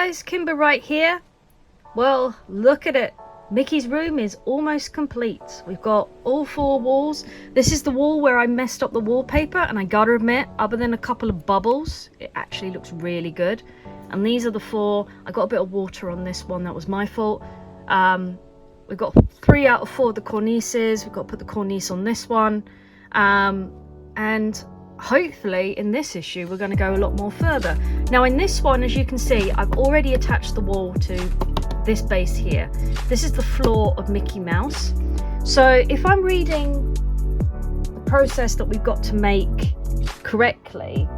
guys, Kimber right here. Well, look at it. Mickey's room is almost complete. We've got all 4 walls. This is the wall where I messed up the wallpaper, and I gotta admit, other than a couple of bubbles, it actually looks really good. And these are the 4. I got a bit of water on this one, that was my fault. We've got 3 out of 4 of the cornices. We've got to put the cornice on this one. And hopefully in this issue we're going to go a lot more further. Now in this one, as you can see, I've already attached the wall to this base here. This is the floor of Mickey Mouse. So if I'm reading the process that we've got to make correctly,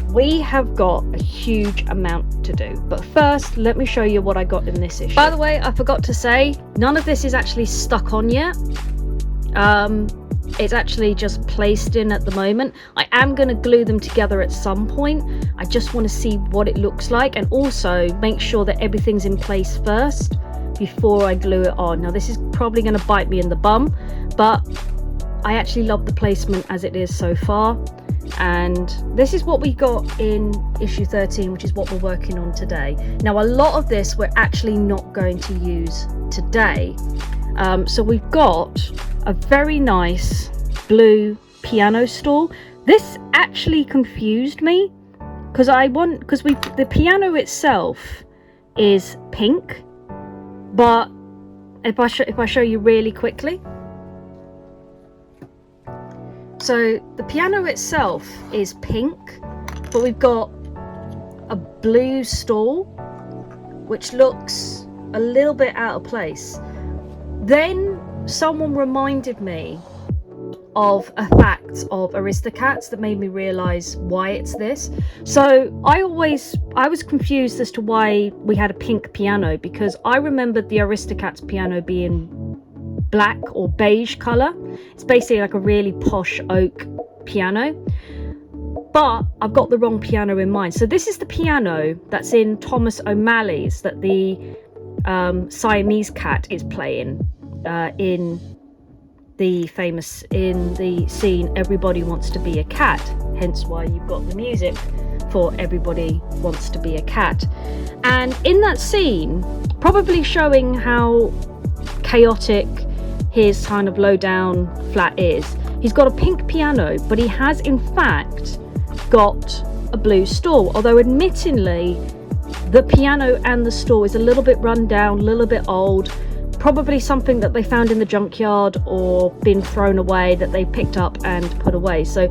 we have got a huge amount to do. But first, let me show you what I got in this issue. By the way, I forgot to say, none of this is actually stuck on yet. It's actually just placed in at the moment. I am going to glue them together at some point. I just want to see what it looks like, and also make sure that everything's in place first before I glue it on. Now this is probably going to bite me in the bum, but I actually love the placement as it is so far. And this is what we got in issue 13, which is what we're working on today. Now a lot of this we're actually not going to use today. So we've got a very nice blue piano stool. This actually confused me because the piano itself is pink, but if I show you really quickly, so the piano itself is pink, but we've got a blue stool which looks a little bit out of place. Then someone reminded me of a fact of Aristocats that made me realize why it's this. So I was confused as to why we had a pink piano, because I remembered the Aristocats piano being black or beige color. It's basically like a really posh oak piano, but I've got the wrong piano in mind. So this is the piano that's in Thomas O'Malley's that the Siamese cat is playing in the scene Everybody Wants to Be a Cat, hence why you've got the music for Everybody Wants to Be a Cat. And in that scene, probably showing how chaotic his kind of low down flat is, he's got a pink piano, but he has in fact got a blue stool, although admittingly the piano and the stool is a little bit run down, a little bit old, probably something that they found in the junkyard or been thrown away that they picked up and put away. So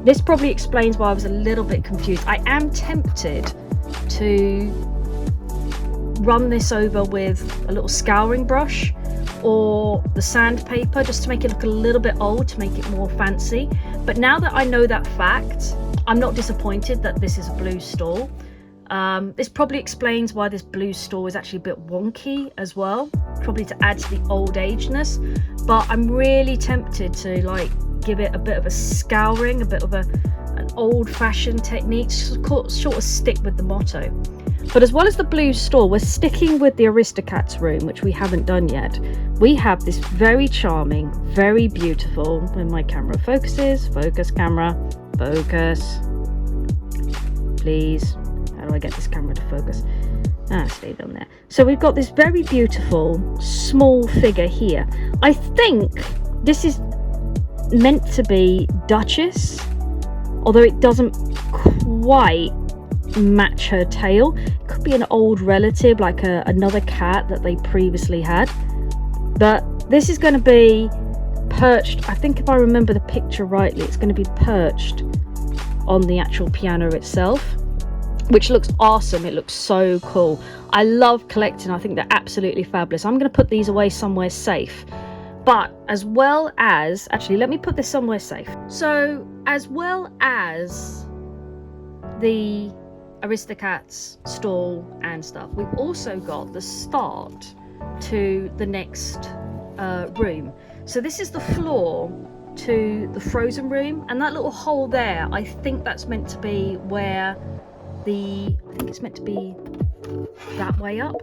this probably explains why I was a little bit confused. I am tempted to run this over with a little scouring brush or the sandpaper just to make it look a little bit old, to make it more fancy. But now that I know that fact, I'm not disappointed that this is a blue stool. This probably explains why this blue stool is actually a bit wonky as well, probably to add to the old ageness. But I'm really tempted to like give it a bit of a scouring, a bit of an old-fashioned technique, sort of stick with the motto. But as well as the blue stool, we're sticking with the Aristocats room, which we haven't done yet. We have this very charming, very beautiful, when my camera focuses, focus camera, focus, please. How do I get this camera to focus? Stay down there. So we've got this very beautiful small figure here. I think this is meant to be Duchess, although it doesn't quite match her tail. It could be an old relative, like another cat that they previously had. But this is going to be perched, I think if I remember the picture rightly, it's going to be perched on the actual piano itself, which looks awesome. It looks so cool. I love collecting. I think they're absolutely fabulous. I'm going to put these away somewhere safe. But as well as, actually, let me put this somewhere safe. So as well as the Aristocats stall and stuff, we've also got the start to the next room. So this is the floor to the frozen room, and that little hole there, I think that's meant to be where I think it's meant to be that way up,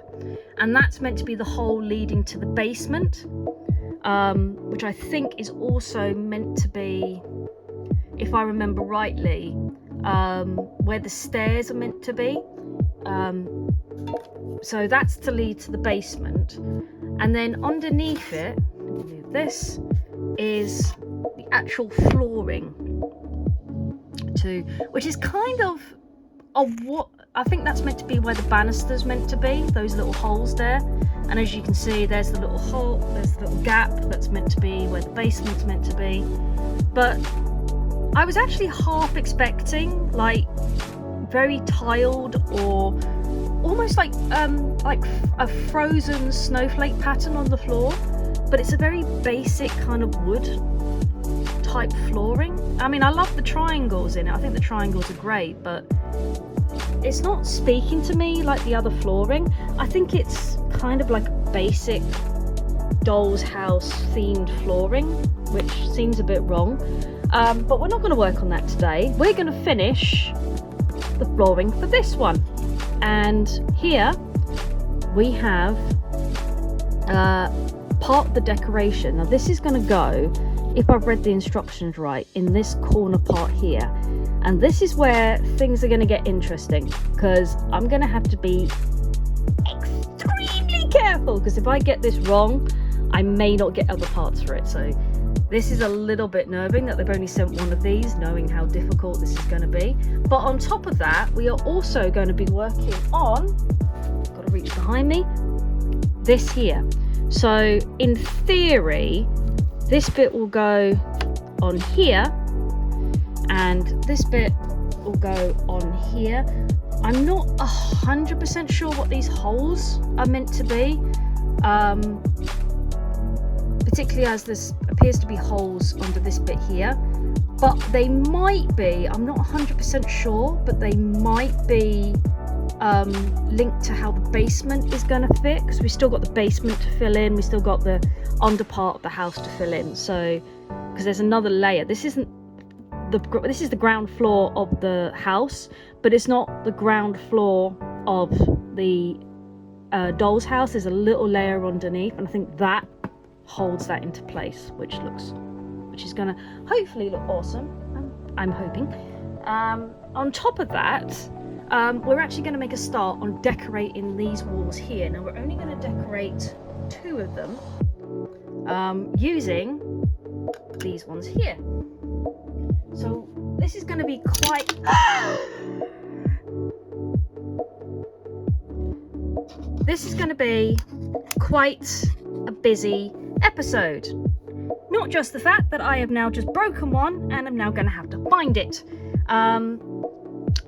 and that's meant to be the hole leading to the basement, which I think is also meant to be, if I remember rightly, where the stairs are meant to be. So that's to lead to the basement. And then underneath it, this is the actual flooring, which is kind of what I think that's meant to be where the banister's meant to be, those little holes there. And as you can see, there's the little hole, there's the little gap that's meant to be where the basement's meant to be. But I was actually half expecting like very tiled or almost like a frozen snowflake pattern on the floor, but it's a very basic kind of wood type flooring. I mean, I love the triangles in it. I think the triangles are great, but it's not speaking to me like the other flooring. I think it's kind of like a basic doll's house themed flooring, which seems a bit wrong. But we're not going to work on that today. We're going to finish the flooring for this one. And here we have part of the decoration. Now this is going to go, if I've read the instructions right, in this corner part here. And this is where things are going to get interesting, because I'm going to have to be extremely careful, because if I get this wrong, I may not get other parts for it. So this is a little bit nerving that they've only sent one of these, knowing how difficult this is going to be. But on top of that, we are also going to be working on, got to reach behind me, this here. So in theory, this bit will go on here, and this bit will go on here. I'm not 100% sure what these holes are meant to be, particularly as this appears to be holes under this bit here, but they might be, I'm not 100% sure, but they might be linked to how the basement is going to fit, because we've still got the basement to fill in, we still got the under part of the house to fill in. So because there's another layer, this is the ground floor of the house, but it's not the ground floor of the doll's house. There's a little layer underneath, and I think that holds that into place, which is gonna hopefully look awesome. I'm hoping. On top of that, we're actually going to make a start on decorating these walls here. Now we're only going to decorate 2 of them using these ones here. So this is going to be quite this is going to be quite a busy episode. Not just the fact that I have now just broken one and I'm now going to have to find it.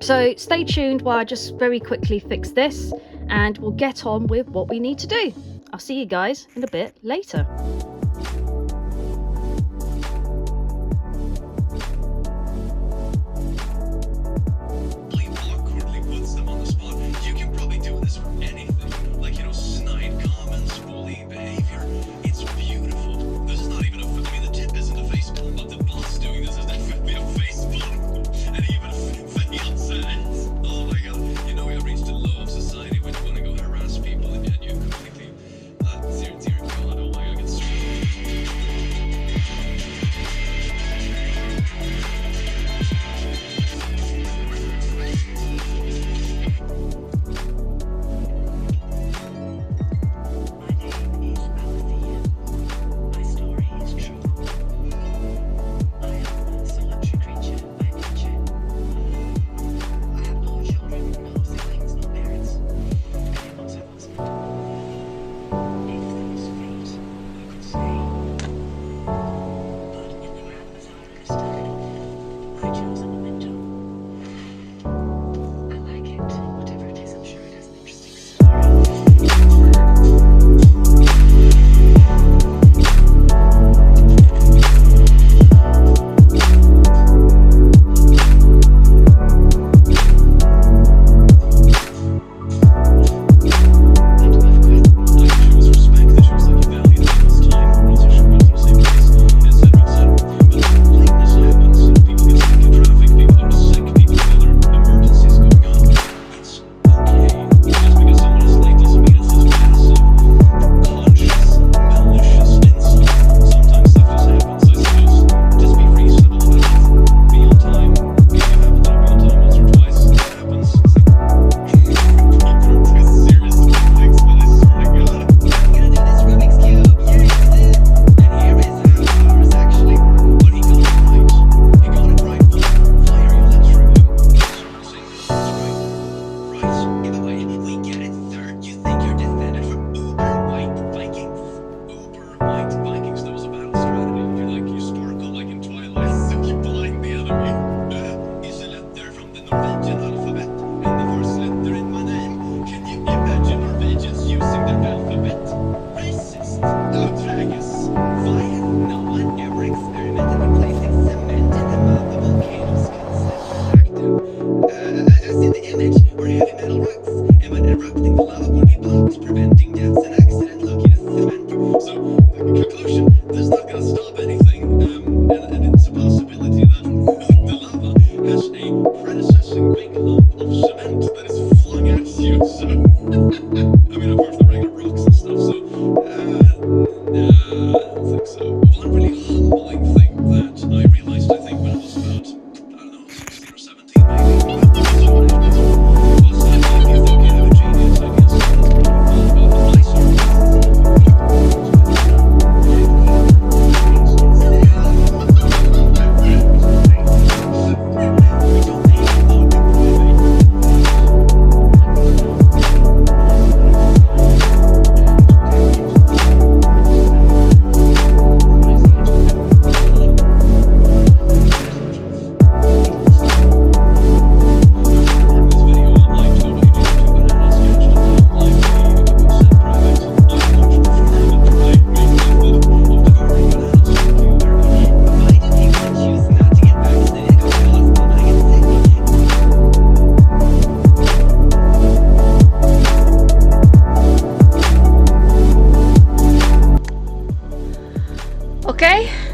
So stay tuned while I just very quickly fix this, and we'll get on with what we need to do. I'll see you guys in a bit later.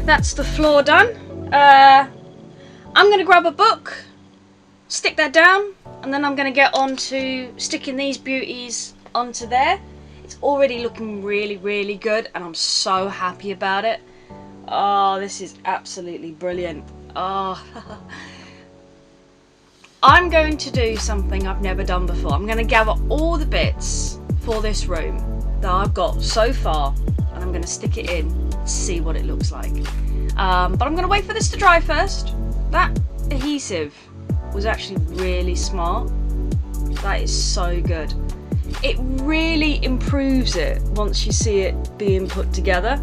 that's the floor done. I'm going to grab a book, stick that down, and then I'm going to get on to sticking these beauties onto there. It's already looking really, really good, and I'm so happy about it. Oh, this is absolutely brilliant. Oh. I'm going to do something I've never done before. I'm going to gather all the bits for this room that I've got so far, and I'm going to stick it in, see what it looks like. But I'm going to wait for this to dry first. That adhesive was actually really smart. That is so good. It really improves it once you see it being put together.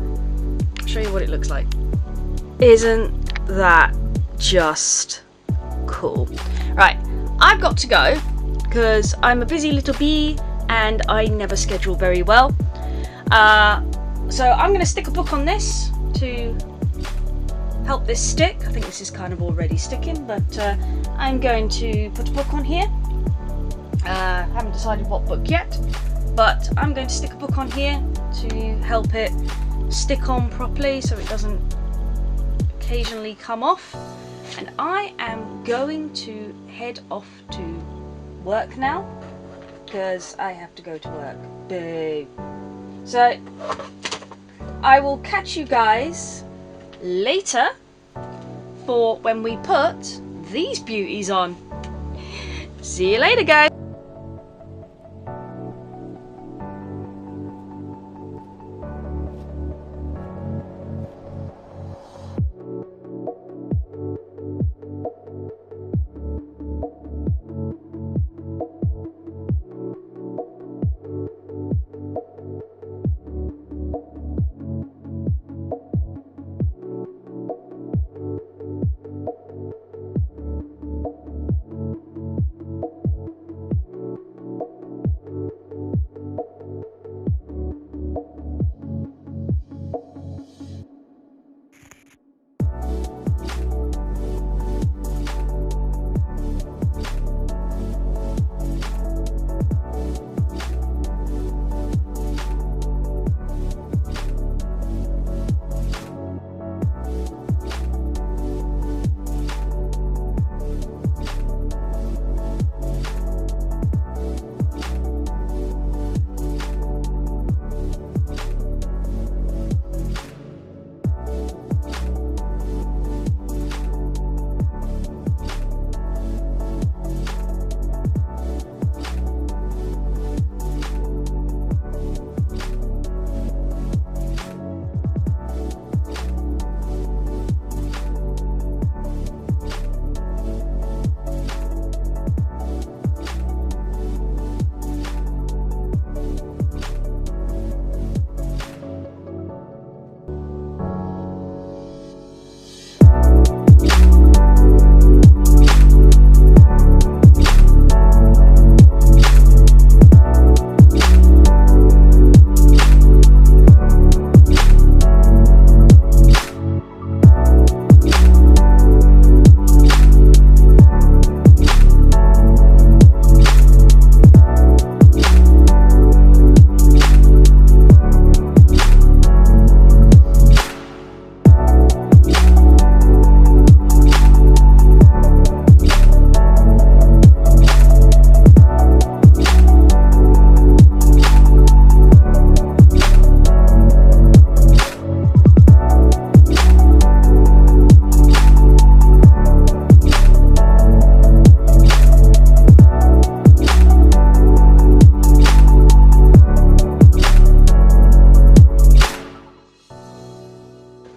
I'll show you what it looks like. Isn't that just cool? Right, I've got to go because I'm a busy little bee and I never schedule very well. So I'm going to stick a book on this to help this stick. I think this is kind of already sticking, but I'm going to put a book on here. Haven't decided what book yet, but I'm going to stick a book on here to help it stick on properly so it doesn't occasionally come off. And I am going to head off to work now because I have to go to work. Boo. So I will catch you guys later for when we put these beauties on. See you later, guys.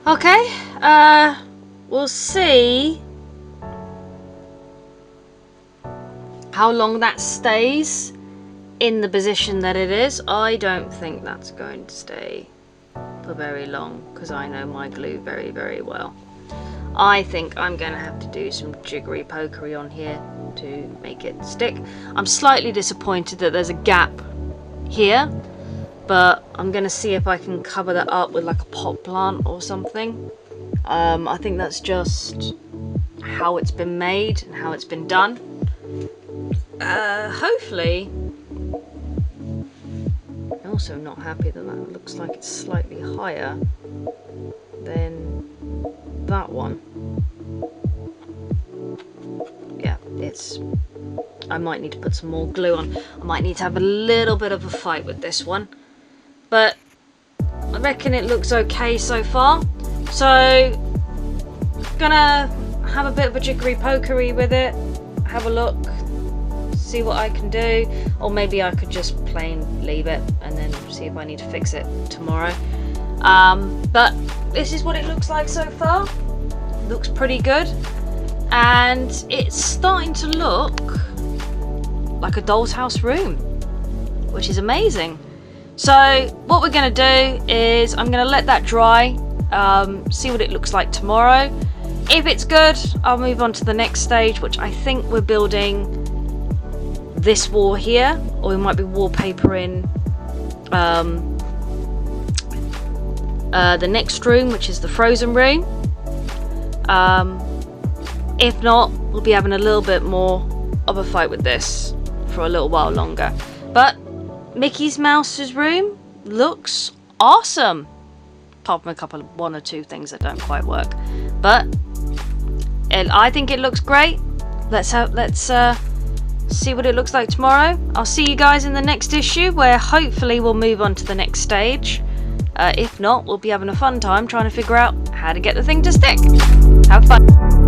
Okay, we'll see how long that stays in the position that it is. I don't think that's going to stay for very long because I know my glue very, very well. I think I'm going to have to do some jiggery pokery on here to make it stick. I'm slightly disappointed that there's a gap here, but I'm going to see if I can cover that up with like a pot plant or something. I think that's just how it's been made and how it's been done. Hopefully, I'm also not happy that that looks like it's slightly higher than that one. Yeah, I might need to put some more glue on. I might need to have a little bit of a fight with this one. But I reckon it looks okay so far. So, gonna have a bit of a jiggery pokery with it. Have a look. See what I can do. Or maybe I could just plain leave it and then see if I need to fix it tomorrow. But this is what it looks like so far. Looks pretty good. And it's starting to look like a doll's house room, which is amazing. So what we're going to do is I'm going to let that dry, see what it looks like tomorrow. If it's good, I'll move on to the next stage, which I think we're building this wall here, or we might be wallpapering the next room, which is the frozen room. If not, we'll be having a little bit more of a fight with this for a little while longer. But Mickey Mouse's room looks awesome, apart from one or two things that don't quite work. But I think it looks great. Let's see what it looks like tomorrow. I'll see you guys in the next issue, where hopefully we'll move on to the next stage. If not, we'll be having a fun time trying to figure out how to get the thing to stick. Have fun.